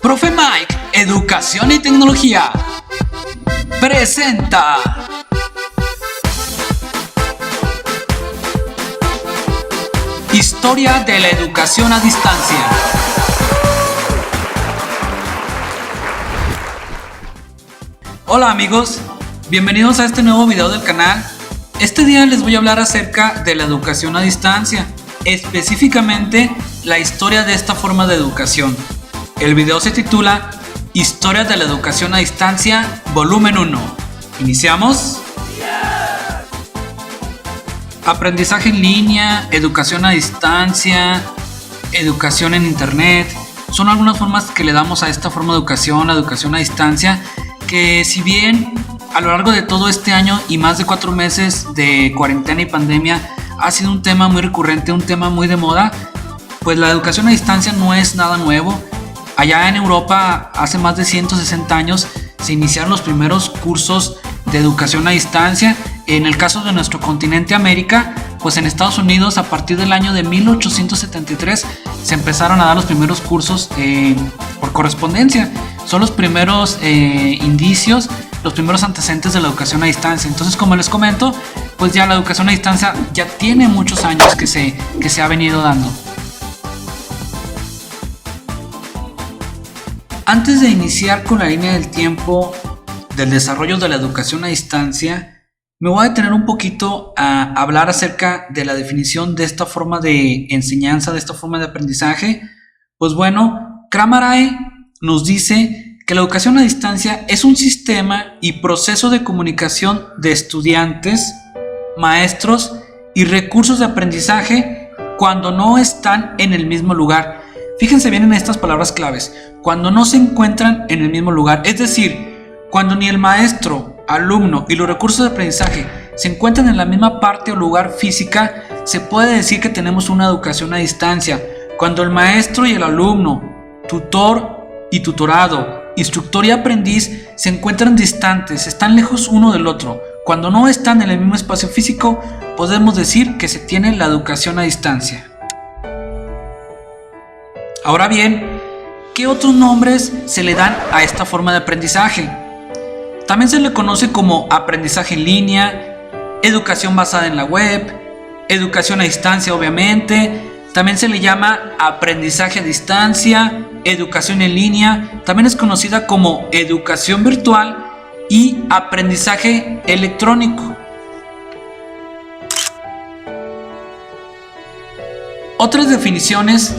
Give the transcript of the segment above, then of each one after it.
Profe Mike, Educación y Tecnología, presenta Historia de la Educación a Distancia. Hola amigos, bienvenidos a este nuevo video del canal. Este día les voy a hablar acerca de la educación a distancia, específicamente la historia de esta forma de educación. El video se titula Historia de la Educación a Distancia, volumen 1. ¿Iniciamos? Aprendizaje en línea, educación a distancia, educación en internet, son algunas formas que le damos a esta forma de educación, la educación a distancia, que si bien a lo largo de todo este año y más de 4 meses de cuarentena y pandemia ha sido un tema muy recurrente, un tema muy de moda, pues la educación a distancia no es nada nuevo. Allá en Europa, hace más de 160 años, se iniciaron los primeros cursos de educación a distancia. En el caso de nuestro continente América, pues en Estados Unidos, a partir del año de 1873, se empezaron a dar los primeros cursos por correspondencia. Son los primeros indicios, los primeros antecedentes de la educación a distancia. Entonces, como les comento, pues ya la educación a distancia ya tiene muchos años que se ha venido dando. Antes de iniciar con la línea del tiempo del desarrollo de la educación a distancia, me voy a detener un poquito a hablar acerca de la definición de esta forma de enseñanza, de esta forma de aprendizaje. Pues bueno, Kramarae nos dice que la educación a distancia es un sistema y proceso de comunicación de estudiantes, maestros y recursos de aprendizaje cuando no están en el mismo lugar. Fíjense bien en estas palabras claves: cuando no se encuentran en el mismo lugar, es decir, cuando ni el maestro, alumno y los recursos de aprendizaje se encuentran en la misma parte o lugar física, se puede decir que tenemos una educación a distancia. Cuando el maestro y el alumno, tutor y tutorado, instructor y aprendiz se encuentran distantes, están lejos uno del otro, cuando no están en el mismo espacio físico, podemos decir que se tiene la educación a distancia. Ahora bien, ¿qué otros nombres se le dan a esta forma de aprendizaje? También se le conoce como aprendizaje en línea, educación basada en la web, educación a distancia obviamente, también se le llama aprendizaje a distancia, educación en línea, también es conocida como educación virtual y aprendizaje electrónico. Otras definiciones: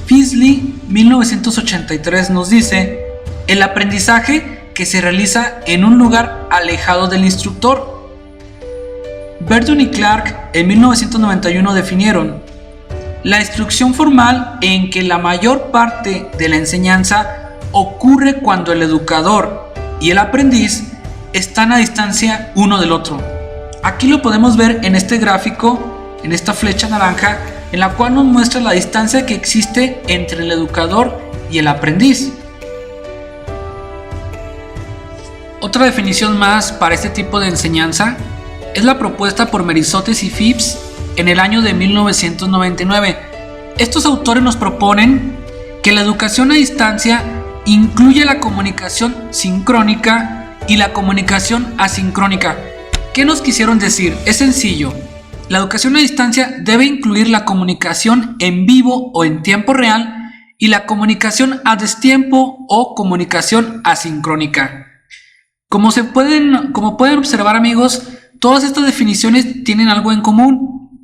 Feasley, 1983, nos dice: el aprendizaje que se realiza en un lugar alejado del instructor. Verdon y Clark en 1991 definieron: la instrucción formal en que la mayor parte de la enseñanza ocurre cuando el educador y el aprendiz están a distancia uno del otro. Aquí lo podemos ver en este gráfico, en esta flecha naranja, en la cual nos muestra la distancia que existe entre el educador y el aprendiz. Otra definición más para este tipo de enseñanza es la propuesta por Merisotes y Phipps en el año de 1999. Estos autores nos proponen que la educación a distancia incluye la comunicación sincrónica y la comunicación asincrónica. ¿Qué nos quisieron decir? Es sencillo. La educación a distancia debe incluir la comunicación en vivo o en tiempo real y la comunicación a destiempo o comunicación asincrónica. Como pueden observar, amigos, todas estas definiciones tienen algo en común,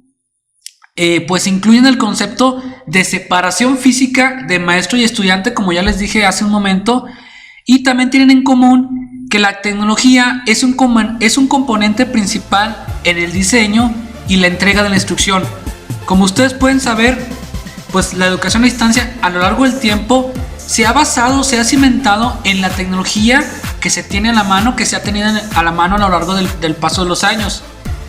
pues incluyen el concepto de separación física de maestro y estudiante, como ya les dije hace un momento, y también tienen en común que la tecnología es un componente principal en el diseño y la entrega de la instrucción. Como ustedes pueden saber, pues la educación a distancia a lo largo del tiempo se ha cimentado en la tecnología que se tiene a la mano, que se ha tenido a la mano a lo largo del paso de los años.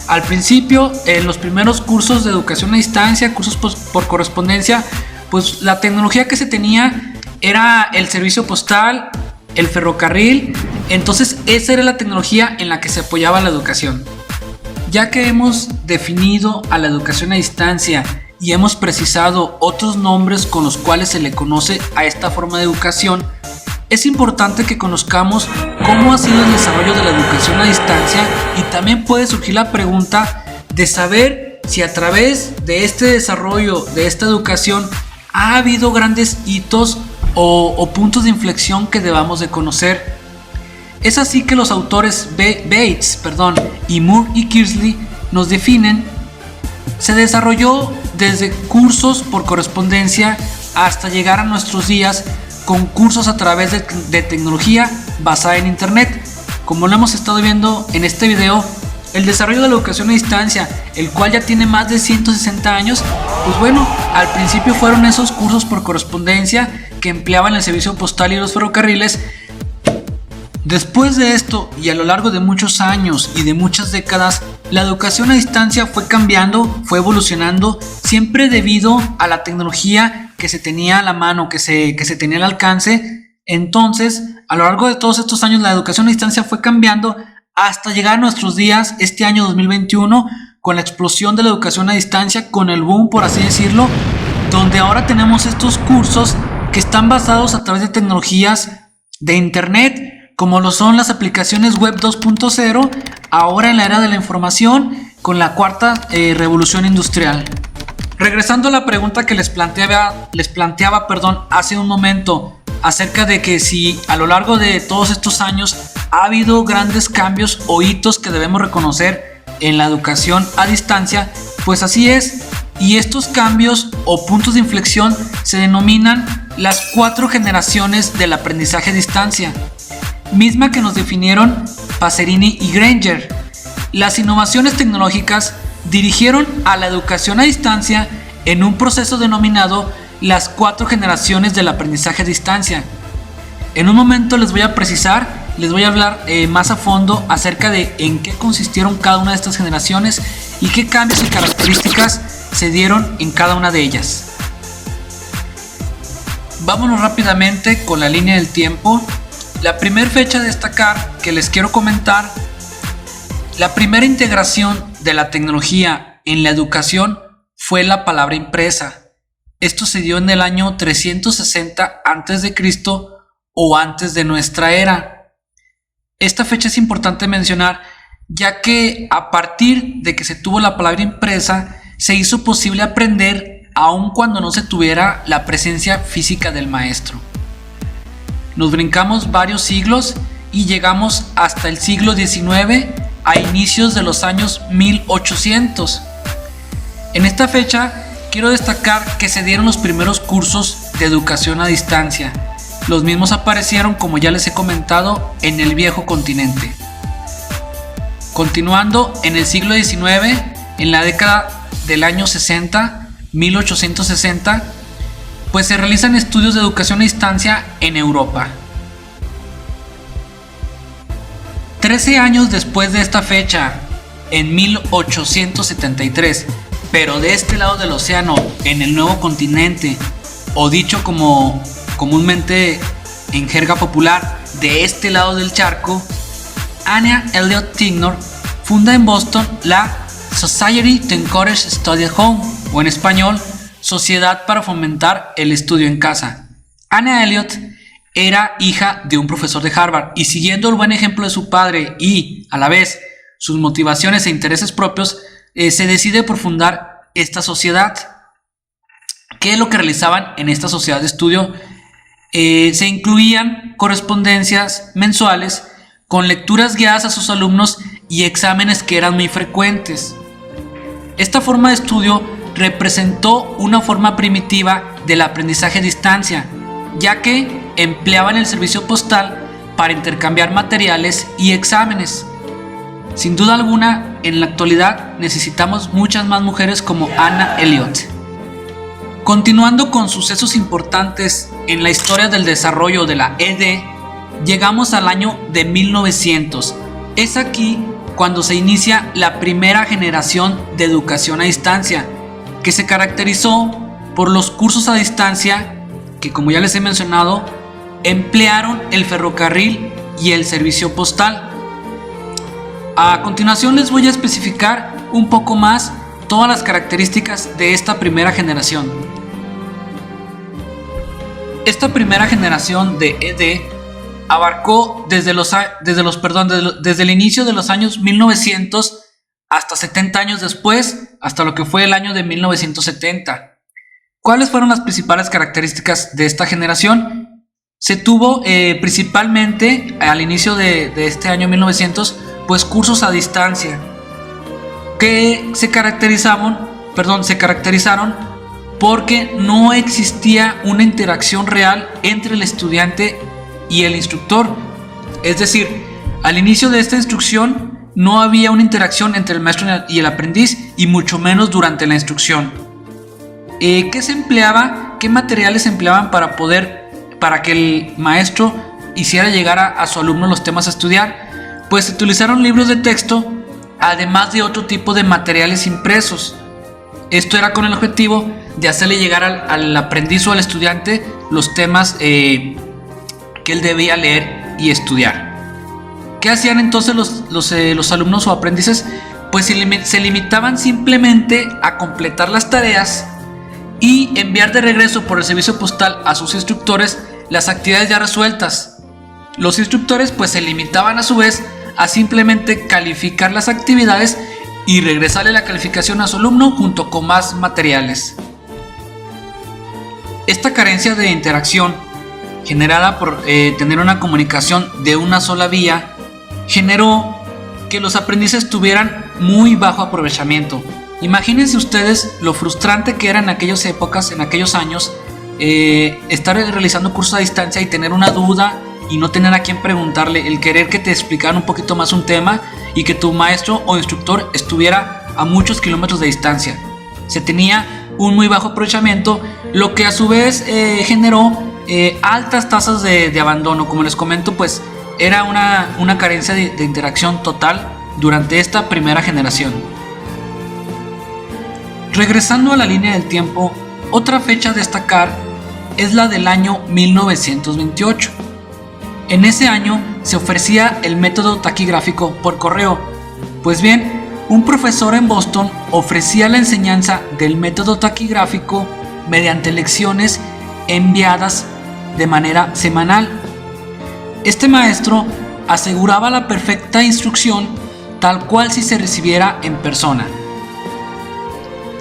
Al principio, en los primeros cursos de educación a distancia, cursos por correspondencia, pues la tecnología que se tenía era el servicio postal, el ferrocarril. Entonces esa era la tecnología en la que se apoyaba la educación. Ya que hemos definido a la educación a distancia y hemos precisado otros nombres con los cuales se le conoce a esta forma de educación, es importante que conozcamos cómo ha sido el desarrollo de la educación a distancia, y también puede surgir la pregunta de saber si a través de este desarrollo de esta educación ha habido grandes hitos o puntos de inflexión que debamos de conocer. Es así que los autores Bates y Moore y Kearsley nos definen: se desarrolló desde cursos por correspondencia hasta llegar a nuestros días con cursos a través de tecnología basada en internet. Como lo hemos estado viendo en este video, el desarrollo de la educación a distancia, el cual ya tiene más de 160 años, pues bueno, al principio fueron esos cursos por correspondencia que empleaban el servicio postal y los ferrocarriles. Después de esto, y a lo largo de muchos años y de muchas décadas, la educación a distancia fue cambiando, fue evolucionando, siempre debido a la tecnología que se tenía a la mano, que se tenía al alcance. Entonces, a lo largo de todos estos años, la educación a distancia fue cambiando hasta llegar a nuestros días, este año 2021, con la explosión de la educación a distancia, con el boom, por así decirlo, donde ahora tenemos estos cursos que están basados a través de tecnologías de internet, como lo son las aplicaciones web 2.0, ahora en la era de la información, con la cuarta revolución industrial. Regresando a la pregunta que les planteaba hace un momento, acerca de que si a lo largo de todos estos años ha habido grandes cambios o hitos que debemos reconocer en la educación a distancia, pues así es, y estos cambios o puntos de inflexión se denominan las 4 generaciones del aprendizaje a distancia, misma que nos definieron Paserini y Granger. Las innovaciones tecnológicas dirigieron a la educación a distancia en un proceso denominado las 4 generaciones del aprendizaje a distancia. En un momento les voy a hablar más a fondo acerca de en qué consistieron cada una de estas generaciones y qué cambios y características se dieron en cada una de ellas. Vámonos rápidamente con la línea del tiempo. La primera fecha a destacar que les quiero comentar: la primera integración de la tecnología en la educación fue la palabra impresa. Esto se dio en el año 360 a.C. o antes de nuestra era. Esta fecha es importante mencionar, ya que a partir de que se tuvo la palabra impresa, se hizo posible aprender aun cuando no se tuviera la presencia física del maestro. Nos brincamos varios siglos y llegamos hasta el siglo XIX, a inicios de los años 1800. En esta fecha quiero destacar que se dieron los primeros cursos de educación a distancia. Los mismos aparecieron, como ya les he comentado, en el viejo continente. Continuando en el siglo XIX, en la década del año 60, 1860, pues se realizan estudios de educación a distancia en Europa. 13 años después de esta fecha, en 1873, pero de este lado del océano, en el nuevo continente, o dicho como comúnmente en jerga popular, de este lado del charco, Anna Elliot Tignor funda en Boston la Society to Encourage Study at Home, o en español, Sociedad para fomentar el estudio en casa. Anna Elliot era hija de un profesor de Harvard, y siguiendo el buen ejemplo de su padre y, a la vez, sus motivaciones e intereses propios, se decide por fundar esta sociedad. ¿Qué es lo que realizaban en esta sociedad de estudio? Se incluían correspondencias mensuales con lecturas guiadas a sus alumnos y exámenes que eran muy frecuentes. Esta forma de estudio representó una forma primitiva del aprendizaje a distancia, ya que empleaban el servicio postal para intercambiar materiales y exámenes. Sin duda alguna, en la actualidad necesitamos muchas más mujeres como Anna Elliot. Continuando con sucesos importantes en la historia del desarrollo de la ED, llegamos al año de 1900. Es aquí cuando se inicia la primera generación de educación a distancia, que se caracterizó por los cursos a distancia que, como ya les he mencionado, emplearon el ferrocarril y el servicio postal. A continuación les voy a especificar un poco más todas las características de esta primera generación. Esta primera generación de ED abarcó desde el inicio de los años 1900 hasta 70 años después, hasta lo que fue el año de 1970. ¿Cuáles fueron las principales características de esta generación? Se tuvo principalmente al inicio de este año 1900, pues cursos a distancia que se caracterizaron porque no existía una interacción real entre el estudiante y el instructor. Es decir, al inicio de esta instrucción no había una interacción entre el maestro y el aprendiz, y mucho menos durante la instrucción. ¿Qué se empleaba? ¿Qué materiales se empleaban para que el maestro hiciera llegar a su alumno los temas a estudiar? Pues se utilizaron libros de texto, además de otro tipo de materiales impresos. Esto era con el objetivo de hacerle llegar al aprendiz o al estudiante los temas que él debía leer y estudiar. ¿Qué hacían entonces los alumnos o aprendices? Pues se limitaban simplemente a completar las tareas y enviar de regreso por el servicio postal a sus instructores las actividades ya resueltas. Los instructores pues se limitaban a su vez a simplemente calificar las actividades y regresarle la calificación a su alumno junto con más materiales. Esta carencia de interacción, generada por tener una comunicación de una sola vía, generó que los aprendices tuvieran muy bajo aprovechamiento. Imagínense ustedes lo frustrante que era en aquellas épocas, en aquellos años, estar realizando cursos a distancia y tener una duda y no tener a quien preguntarle, el querer que te explicaran un poquito más un tema y que tu maestro o instructor estuviera a muchos kilómetros de distancia. Se tenía un muy bajo aprovechamiento, lo que a su vez generó altas tasas de abandono. Como les comento, pues era una carencia de interacción total durante esta primera generación. Regresando a la línea del tiempo, otra fecha a destacar es la del año 1928. En ese año se ofrecía el método taquigráfico por correo. Pues bien, un profesor en Boston ofrecía la enseñanza del método taquigráfico mediante lecciones enviadas de manera semanal. Este maestro aseguraba la perfecta instrucción tal cual si se recibiera en persona.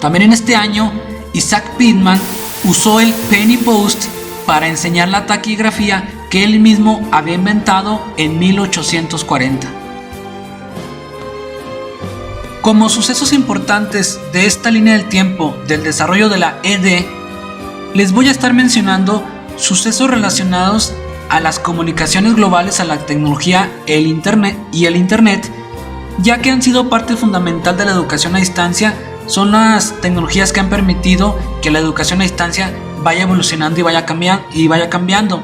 También en este año, Isaac Pitman usó el Penny Post para enseñar la taquigrafía que él mismo había inventado en 1840. Como sucesos importantes de esta línea del tiempo del desarrollo de la ED, les voy a estar mencionando sucesos relacionados a las comunicaciones globales, a la tecnología y el Internet, ya que han sido parte fundamental de la educación a distancia. Son las tecnologías que han permitido que la educación a distancia vaya evolucionando y vaya cambiando.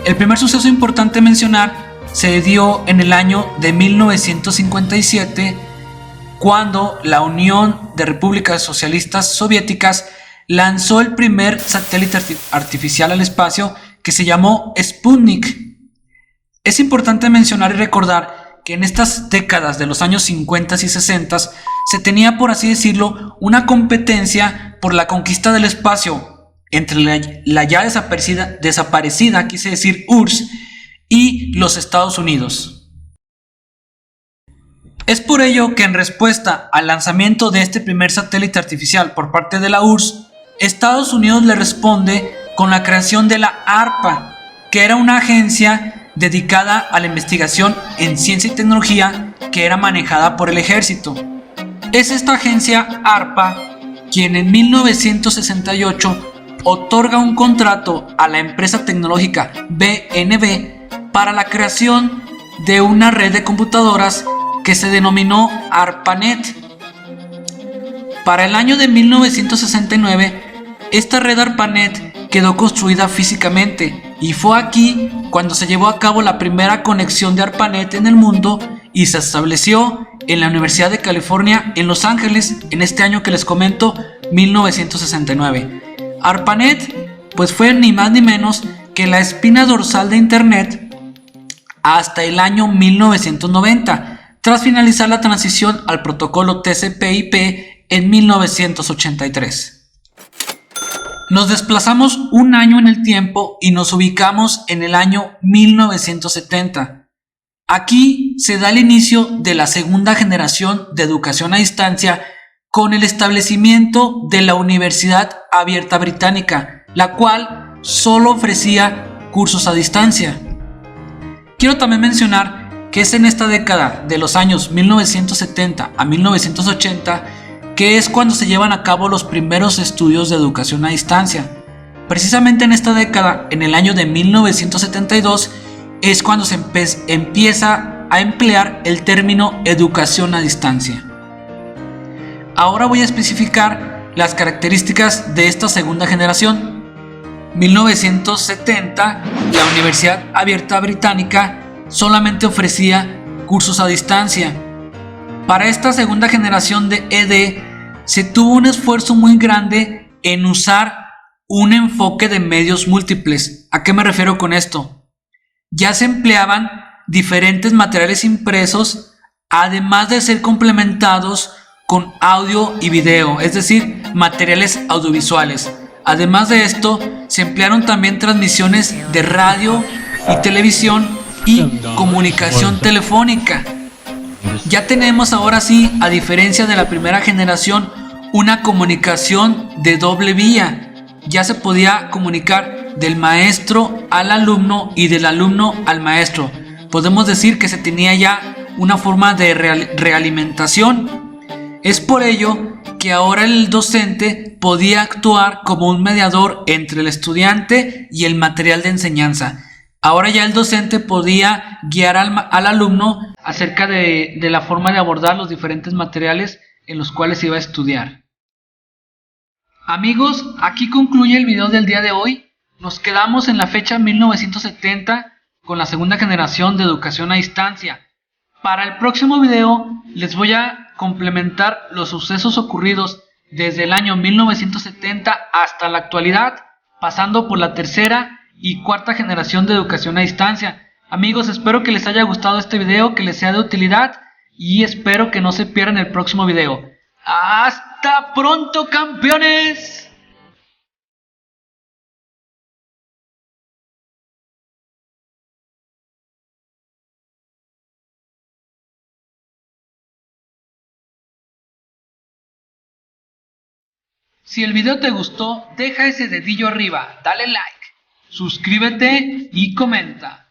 El primer suceso importante a mencionar se dio en el año de 1957, cuando la Unión de Repúblicas Socialistas Soviéticas lanzó el primer satélite artificial al espacio, que se llamó Sputnik. Es importante mencionar y recordar que en estas décadas de los años 50 y 60 se tenía, por así decirlo, una competencia por la conquista del espacio entre la ya desaparecida, quise decir URSS, y los Estados Unidos. Es por ello que en respuesta al lanzamiento de este primer satélite artificial por parte de la URSS, Estados Unidos le responde con la creación de la ARPA, que era una agencia dedicada a la investigación en ciencia y tecnología que era manejada por el ejército. Es esta agencia ARPA quien en 1968 otorga un contrato a la empresa tecnológica BNB para la creación de una red de computadoras que se denominó ARPANET. Para el año de 1969, esta red ARPANET quedó construida físicamente, y fue aquí cuando se llevó a cabo la primera conexión de ARPANET en el mundo y se estableció en la Universidad de California en Los Ángeles en este año que les comento, 1969. ARPANET pues fue ni más ni menos que la espina dorsal de Internet hasta el año 1990, tras finalizar la transición al protocolo TCP/IP en 1983. Nos desplazamos un año en el tiempo y nos ubicamos en el año 1970. Aquí se da el inicio de la segunda generación de educación a distancia con el establecimiento de la Universidad Abierta Británica, la cual solo ofrecía cursos a distancia. Quiero también mencionar que es en esta década de los años 1970 a 1980 que es cuando se llevan a cabo los primeros estudios de educación a distancia. Precisamente en esta década, en el año de 1972, es cuando se empieza a emplear el término educación a distancia. Ahora voy a especificar las características de esta segunda generación. 1970, la Universidad Abierta Británica solamente ofrecía cursos a distancia. Para esta segunda generación de ED se tuvo un esfuerzo muy grande en usar un enfoque de medios múltiples. ¿A qué me refiero con esto? Ya se empleaban diferentes materiales impresos, además de ser complementados con audio y video, es decir, materiales audiovisuales. Además de esto, se emplearon también transmisiones de radio y televisión y comunicación telefónica. Ya tenemos ahora sí, a diferencia de la primera generación, una comunicación de doble vía. Ya se podía comunicar del maestro al alumno y del alumno al maestro. Podemos decir que se tenía ya una forma de realimentación. Es por ello que ahora el docente podía actuar como un mediador entre el estudiante y el material de enseñanza. Ahora ya el docente podía guiar al alumno acerca de la forma de abordar los diferentes materiales en los cuales iba a estudiar. Amigos, aquí concluye el video del día de hoy. Nos quedamos en la fecha 1970 con la segunda generación de educación a distancia. Para el próximo video les voy a complementar los sucesos ocurridos desde el año 1970 hasta la actualidad, pasando por la tercera y cuarta generación de educación a distancia. Amigos, espero que les haya gustado este video, que les sea de utilidad y espero que no se pierdan el próximo video. ¡Hasta pronto, campeones! Si el video te gustó, deja ese dedillo arriba, dale like, suscríbete y comenta.